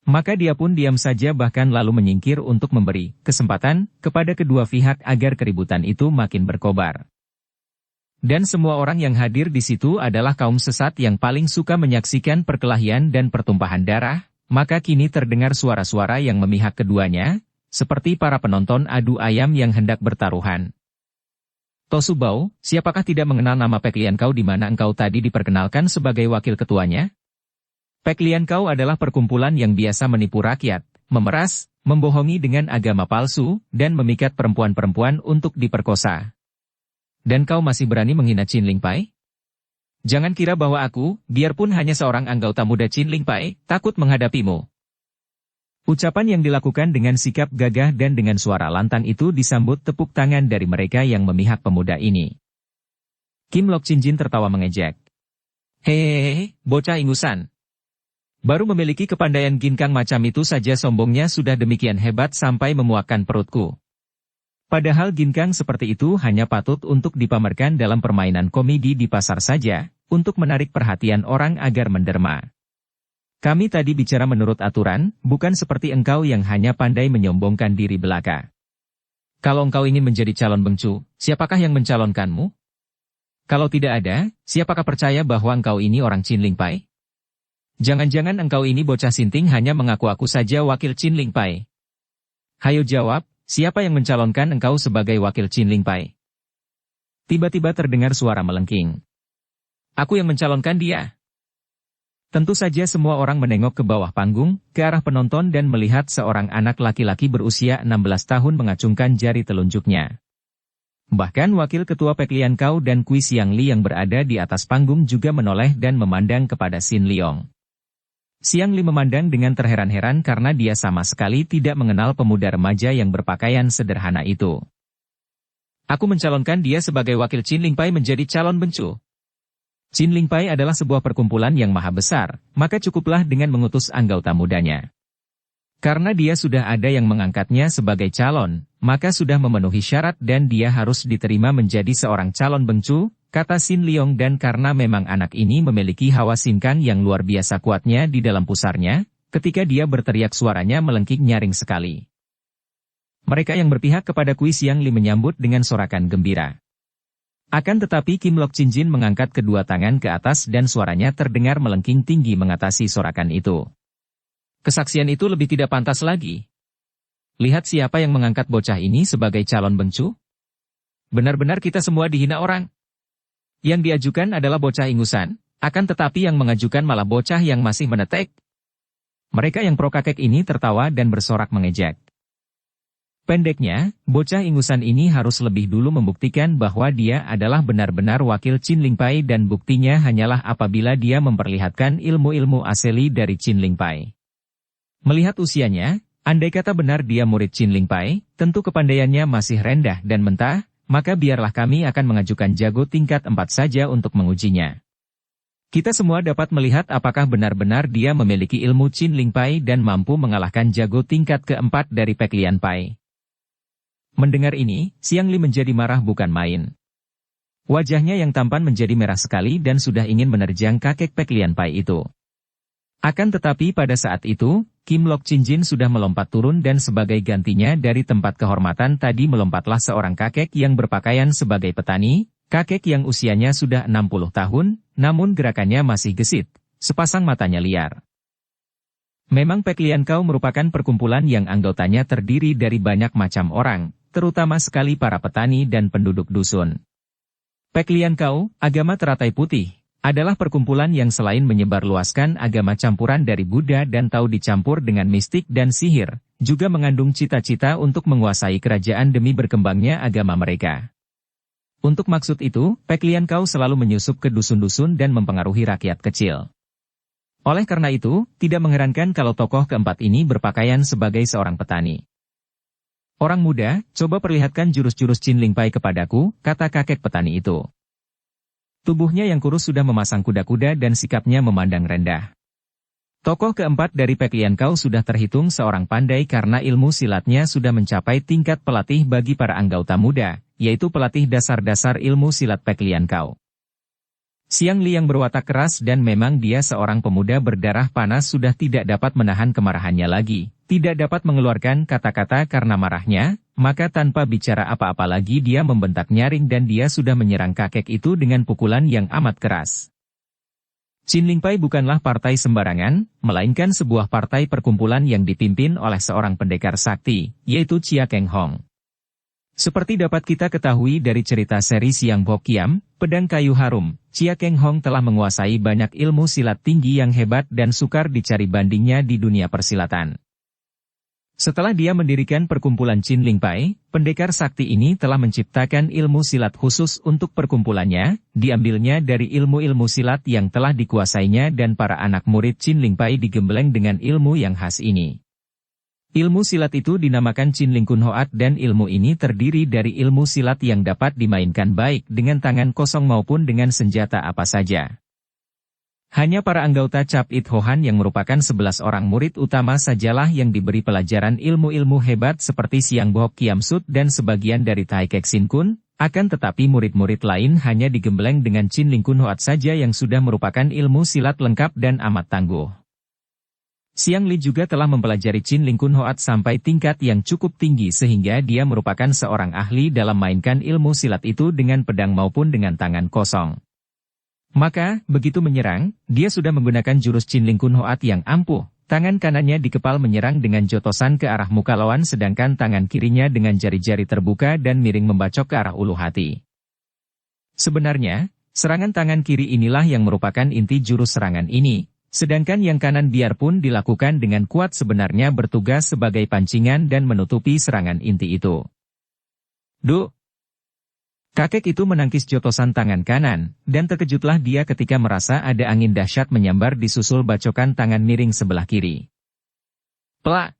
Speaker 1: Maka dia pun diam saja bahkan lalu menyingkir untuk memberi kesempatan kepada kedua pihak agar keributan itu makin berkobar. Dan semua orang yang hadir di situ adalah kaum sesat yang paling suka menyaksikan perkelahian dan pertumpahan darah, maka kini terdengar suara-suara yang memihak keduanya, seperti para penonton adu ayam yang hendak bertaruhan. Tosu Bao, siapakah tidak mengenal nama Pek Lian Kau di mana engkau tadi diperkenalkan sebagai wakil ketuanya? Pek Lian Kau adalah perkumpulan yang biasa menipu rakyat, memeras, membohongi dengan agama palsu, dan memikat perempuan-perempuan untuk diperkosa. Dan kau masih berani menghina Chin Ling Pai? Jangan kira bahwa aku, biarpun hanya seorang anggota muda Chin Ling Pai, takut menghadapimu. Ucapan yang dilakukan dengan sikap gagah dan dengan suara lantang itu disambut tepuk tangan dari mereka yang memihak pemuda ini. Kim Lok Chin Jin tertawa mengejek. Hehehe, bocah ingusan. Baru memiliki kepandaian ginkang macam itu saja sombongnya sudah demikian hebat sampai memuakkan perutku. Padahal ginkang seperti itu hanya patut untuk dipamerkan dalam permainan komedi di pasar saja, untuk menarik perhatian orang agar menderma. Kami tadi bicara menurut aturan, bukan seperti engkau yang hanya pandai menyombongkan diri belaka. Kalau engkau ingin menjadi calon bengcu, siapakah yang mencalonkanmu? Kalau tidak ada, siapakah percaya bahwa engkau ini orang Chin Ling Pai? Jangan-jangan engkau ini bocah sinting hanya mengaku-aku saja wakil Qin Ling Pai. Hayo jawab, siapa yang mencalonkan engkau sebagai wakil Qin Ling Pai? Tiba-tiba terdengar suara melengking. Aku yang mencalonkan dia. Tentu saja semua orang menengok ke bawah panggung, ke arah penonton dan melihat seorang anak laki-laki berusia 16 tahun mengacungkan jari telunjuknya. Bahkan wakil ketua Pek Lian Kau dan Kui Xiang Li yang berada di atas panggung juga menoleh dan memandang kepada Xin Liong. Xiang Li memandang dengan terheran-heran karena dia sama sekali tidak mengenal pemuda remaja yang berpakaian sederhana itu. Aku mencalonkan dia sebagai wakil Qin Ling Pai menjadi calon bencu. Qin Ling Pai adalah sebuah perkumpulan yang maha besar, maka cukuplah dengan mengutus anggota mudanya. Karena dia sudah ada yang mengangkatnya sebagai calon, maka sudah memenuhi syarat dan dia harus diterima menjadi seorang calon bencu, kata Xin Liong, dan karena memang anak ini memiliki hawa sinkang yang luar biasa kuatnya di dalam pusarnya, ketika dia berteriak suaranya melengking nyaring sekali. Mereka yang berpihak kepada Kui Xiang Li menyambut dengan sorakan gembira. Akan tetapi Kim Lok Chin Jin mengangkat kedua tangan ke atas dan suaranya terdengar melengking tinggi mengatasi sorakan itu. Kesaksian itu lebih tidak pantas lagi. Lihat siapa yang mengangkat bocah ini sebagai calon bencu? Benar-benar kita semua dihina orang. Yang diajukan adalah bocah ingusan, akan tetapi yang mengajukan malah bocah yang masih menetek. Mereka yang pro kakek ini tertawa dan bersorak mengejek. Pendeknya, bocah ingusan ini harus lebih dulu membuktikan bahwa dia adalah benar-benar wakil Qin Ling Pai dan buktinya hanyalah apabila dia memperlihatkan ilmu-ilmu asli dari Qin Ling Pai. Melihat usianya, andai kata benar dia murid Qin Ling Pai, tentu kepandaiannya masih rendah dan mentah, maka biarlah kami akan mengajukan jago tingkat 4 saja untuk mengujinya. Kita semua dapat melihat apakah benar-benar dia memiliki ilmu Qin Ling Pai dan mampu mengalahkan jago tingkat keempat dari Pek Lian Pai. Mendengar ini, Xiang Li menjadi marah bukan main. Wajahnya yang tampan menjadi merah sekali dan sudah ingin menerjang kakek Pek Lian Pai itu. Akan tetapi pada saat itu, Kim Lok Chin Jin sudah melompat turun dan sebagai gantinya dari tempat kehormatan tadi melompatlah seorang kakek yang berpakaian sebagai petani, kakek yang usianya sudah 60 tahun, namun gerakannya masih gesit, sepasang matanya liar. Memang Pek Lian Kau merupakan perkumpulan yang anggotanya terdiri dari banyak macam orang, terutama sekali para petani dan penduduk dusun. Pek Lian Kau, agama teratai putih, adalah perkumpulan yang selain menyebarluaskan agama campuran dari Buddha dan Tao dicampur dengan mistik dan sihir, juga mengandung cita-cita untuk menguasai kerajaan demi berkembangnya agama mereka. Untuk maksud itu, Pek Lian Kau selalu menyusup ke dusun-dusun dan mempengaruhi rakyat kecil. Oleh karena itu, tidak mengherankan kalau tokoh keempat ini berpakaian sebagai seorang petani. Orang muda, coba perlihatkan jurus-jurus Qin Ling Pai kepadaku, kata kakek petani itu. Tubuhnya yang kurus sudah memasang kuda-kuda dan sikapnya memandang rendah. Tokoh keempat dari Pek Lian Kau sudah terhitung seorang pandai karena ilmu silatnya sudah mencapai tingkat pelatih bagi para anggota muda, yaitu pelatih dasar-dasar ilmu silat Pek Lian Kau. Xiang Li yang berwatak keras dan memang dia seorang pemuda berdarah panas sudah tidak dapat menahan kemarahannya lagi, tidak dapat mengeluarkan kata-kata karena marahnya, maka tanpa bicara apa-apa lagi dia membentak nyaring dan dia sudah menyerang kakek itu dengan pukulan yang amat keras. Qin Ling Pai bukanlah partai sembarangan, melainkan sebuah partai perkumpulan yang dipimpin oleh seorang pendekar sakti, yaitu Chia Keng Hong. Seperti dapat kita ketahui dari cerita seri Siang Bok Kiam, Pedang Kayu Harum, Chia Keng Hong telah menguasai banyak ilmu silat tinggi yang hebat dan sukar dicari bandingnya di dunia persilatan. Setelah dia mendirikan perkumpulan Qin Ling Pai, pendekar sakti ini telah menciptakan ilmu silat khusus untuk perkumpulannya, diambilnya dari ilmu-ilmu silat yang telah dikuasainya dan para anak murid Qin Ling Pai digembleng dengan ilmu yang khas ini. Ilmu silat itu dinamakan Qin Ling Kun Hoat dan ilmu ini terdiri dari ilmu silat yang dapat dimainkan baik dengan tangan kosong maupun dengan senjata apa saja. Hanya para anggota Cap It Hohan yang merupakan 11 orang murid utama sajalah yang diberi pelajaran ilmu-ilmu hebat seperti Siang Bok Kiam Sut dan sebagian dari Tai Kek Sin Kun, akan tetapi murid-murid lain hanya digembleng dengan Qin Ling Kun Hoat saja yang sudah merupakan ilmu silat lengkap dan amat tangguh. Xiang Li juga telah mempelajari Qin Ling Kun Hoat sampai tingkat yang cukup tinggi sehingga dia merupakan seorang ahli dalam mainkan ilmu silat itu dengan pedang maupun dengan tangan kosong. Maka, begitu menyerang, dia sudah menggunakan jurus Chin Ling Kun Hoat yang ampuh. Tangan kanannya dikepal menyerang dengan jotosan ke arah muka lawan sedangkan tangan kirinya dengan jari-jari terbuka dan miring membacok ke arah ulu hati. Sebenarnya, serangan tangan kiri inilah yang merupakan inti jurus serangan ini. Sedangkan yang kanan biarpun dilakukan dengan kuat sebenarnya bertugas sebagai pancingan dan menutupi serangan inti itu. Duh! Kakek itu menangkis jotosan tangan kanan, dan terkejutlah dia ketika merasa ada angin dahsyat menyambar disusul bacokan tangan miring sebelah kiri. Plak!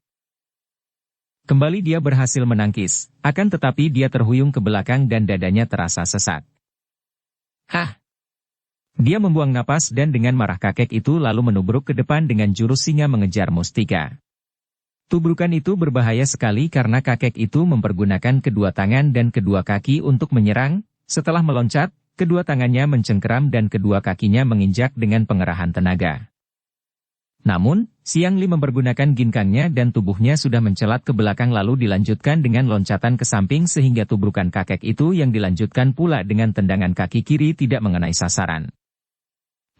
Speaker 1: Kembali dia berhasil menangkis, akan tetapi dia terhuyung ke belakang dan dadanya terasa sesak. Hah! Dia membuang napas dan dengan marah kakek itu lalu menubruk ke depan dengan jurus singa mengejar mustika. Tubrukan itu berbahaya sekali karena kakek itu mempergunakan kedua tangan dan kedua kaki untuk menyerang. Setelah meloncat, kedua tangannya mencengkeram dan kedua kakinya menginjak dengan pengerahan tenaga. Namun, Xiang Li mempergunakan ginkangnya dan tubuhnya sudah mencelat ke belakang lalu dilanjutkan dengan loncatan ke samping sehingga tubrukan kakek itu yang dilanjutkan pula dengan tendangan kaki kiri tidak mengenai sasaran.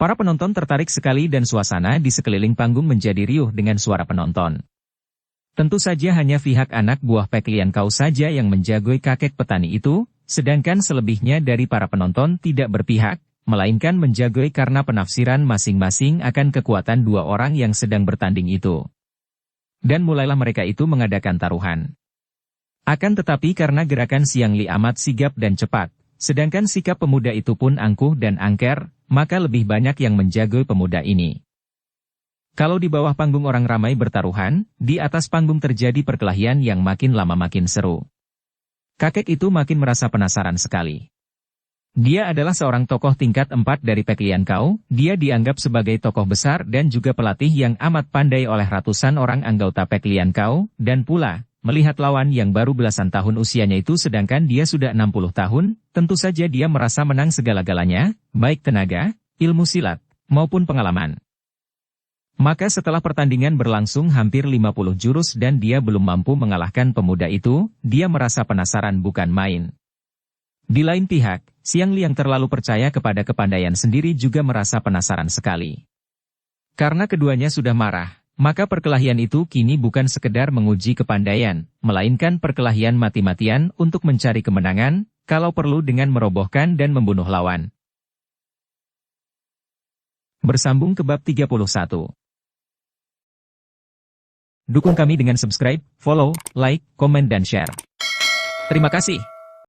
Speaker 1: Para penonton tertarik sekali dan suasana di sekeliling panggung menjadi riuh dengan suara penonton. Tentu saja hanya pihak anak buah Pek Lian Kau saja yang menjagoi kakek petani itu, sedangkan selebihnya dari para penonton tidak berpihak, melainkan menjagoi karena penafsiran masing-masing akan kekuatan dua orang yang sedang bertanding itu. Dan mulailah mereka itu mengadakan taruhan. Akan tetapi karena gerakan Xiang Li amat sigap dan cepat, sedangkan sikap pemuda itu pun angkuh dan angker, maka lebih banyak yang menjagoi pemuda ini. Kalau di bawah panggung orang ramai bertaruhan, di atas panggung terjadi perkelahian yang makin lama makin seru. Kakek itu makin merasa penasaran sekali. Dia adalah seorang tokoh tingkat 4 dari Pek Lian Kau, dia dianggap sebagai tokoh besar dan juga pelatih yang amat pandai oleh ratusan orang anggota Pek Lian Kau, dan pula, melihat lawan yang baru belasan tahun usianya itu sedangkan dia sudah 60 tahun, tentu saja dia merasa menang segala-galanya, baik tenaga, ilmu silat, maupun pengalaman. Maka setelah pertandingan berlangsung hampir 50 jurus dan dia belum mampu mengalahkan pemuda itu, dia merasa penasaran bukan main. Di lain pihak, Xiang Li yang terlalu percaya kepada kepandaian sendiri juga merasa penasaran sekali. Karena keduanya sudah marah, maka perkelahian itu kini bukan sekedar menguji kepandaian, melainkan perkelahian mati-matian untuk mencari kemenangan, kalau perlu dengan merobohkan dan membunuh lawan. Bersambung ke bab 31. Dukung kami dengan subscribe, follow, like, komen dan share. Terima kasih.